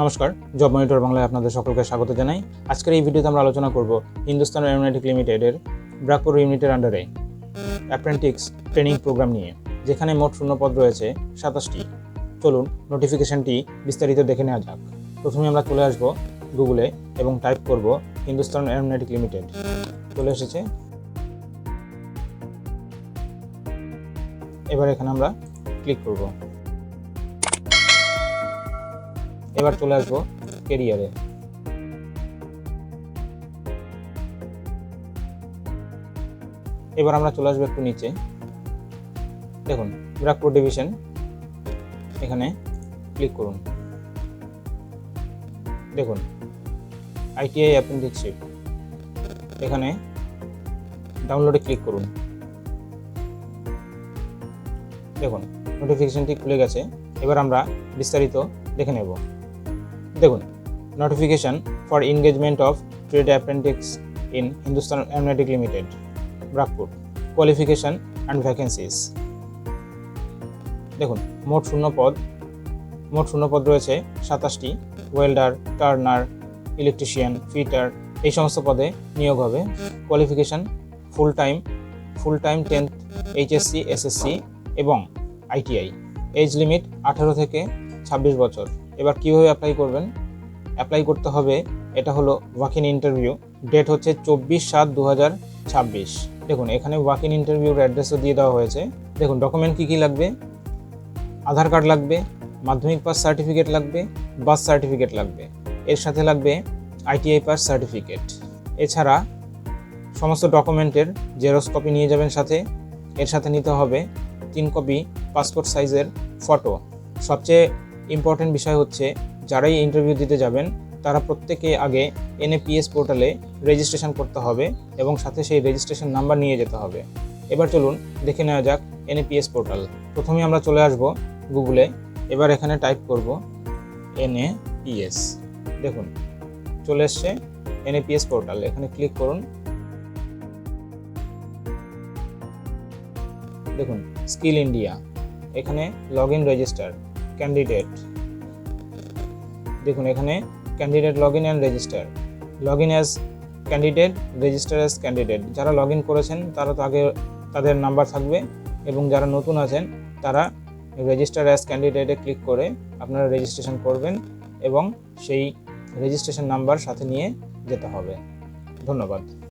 নমস্কার, job monitor বাংলায় আপনাদের সকলকে স্বাগত জানাই। আজকের এই ভিডিওতে আমরা আলোচনা করব হিন্দুস্তান এরোনটিক লিমিটেডের ব্রাকপুর ইউনিটের আন্ডারে অ্যাপ্রেন্টিস ট্রেনিং প্রোগ্রাম নিয়ে, যেখানে মোট শূন্যপদ রয়েছে 27টি। চলুন নোটিফিকেশনটি বিস্তারিত দেখে নেওয়া যাক। প্রথমে আমরা চলে আসব গুগলে এবং টাইপ করব হিন্দুস্তান এরোনটিক লিমিটেড। চলে এসেছে। এবার এখানে আমরা ক্লিক করব। এবার চলে আসবো কেরিয়ারে। এবার আমরা চলে আসবো একটু নিচে। দেখুন ব্রাকপুর ডিভিশন, এখানে ক্লিক করুন। দেখুন আইটিআই অ্যাপ্রেন্টিসশিপ, এখানে ডাউনলোডে ক্লিক করুন। দেখুন নোটিফিকেশনটি খুলে গেছে। এবার আমরা বিস্তারিত দেখে নেব। দেখুন notification for engagement of trade apprentice in Hindustan aeronautic limited Barrackpore, qualification and vacancies. দেখুন মোট শূন্যপদ রয়েছে 27টি। ওয়েল্ডার, টার্নার, ইলেকট্রিশিয়ান, ফিটার, এই সমস্ত পদে নিয়োগ হবে। Qualification full time 10th HSC, SSC এবং আইটিআই। এজ লিমিট 18 থেকে 26 বছর। এবার কীভাবে অ্যাপ্লাই করবেন? অ্যাপ্লাই করতে হবে, এটা হলো ওয়াক ইন ইন্টারভিউ। ডেট হচ্ছে 24/7/2026। দেখুন এখানে ওয়াক ইন ইন্টারভিউর অ্যাড্রেসও দিয়ে দেওয়া হয়েছে। দেখুন ডকুমেন্ট কী কী লাগবে: আধার কার্ড লাগবে, মাধ্যমিক পাস সার্টিফিকেট লাগবে, বার্থ সার্টিফিকেট লাগবে, এর সাথে লাগবে আইটিআই পাস সার্টিফিকেট। এছাড়া সমস্ত ডকুমেন্টের জেরক্স কপি নিয়ে যাবেন সাথে। এর সাথে নিতে হবে 3 কপি পাসপোর্ট সাইজের ফটো। সবচেয়ে ইম্পর্টেন্ট বিষয় হচ্ছে, যারাই ইন্টারভিউ দিতে যাবেন তারা প্রত্যেকে আগে এনএপিএস পোর্টালে রেজিস্ট্রেশন করতে হবে এবং সাথে সেই রেজিস্ট্রেশন নাম্বার নিয়ে যেতে হবে। এবার চলুন দেখে নেওয়া যাক এনএপিএস পোর্টাল। প্রথমে আমরা চলে আসব গুগলে। এবার এখানে টাইপ করব এনএপিএস। দেখুন চলে এসছে এনএপিএস পোর্টাল। এখানে ক্লিক করুন। দেখুন স্কিল ইন্ডিয়া, এখানে লগ ইন রেজিস্টার ক্যান্ডিডেট। দেখুন এখানে candidate log in and register. Log in as candidate, register as candidate. যারা লগ ইন করেছেন তারা তো আগে তাদের নাম্বার থাকবে, এবং যারা নতুন আছেন তারা রেজিস্টার অ্যাজ ক্যান্ডিডেটে ক্লিক করে আপনারা রেজিস্ট্রেশন করবেন এবং সেই রেজিস্ট্রেশন নাম্বার সাথে নিয়ে যেতে হবে। ধন্যবাদ।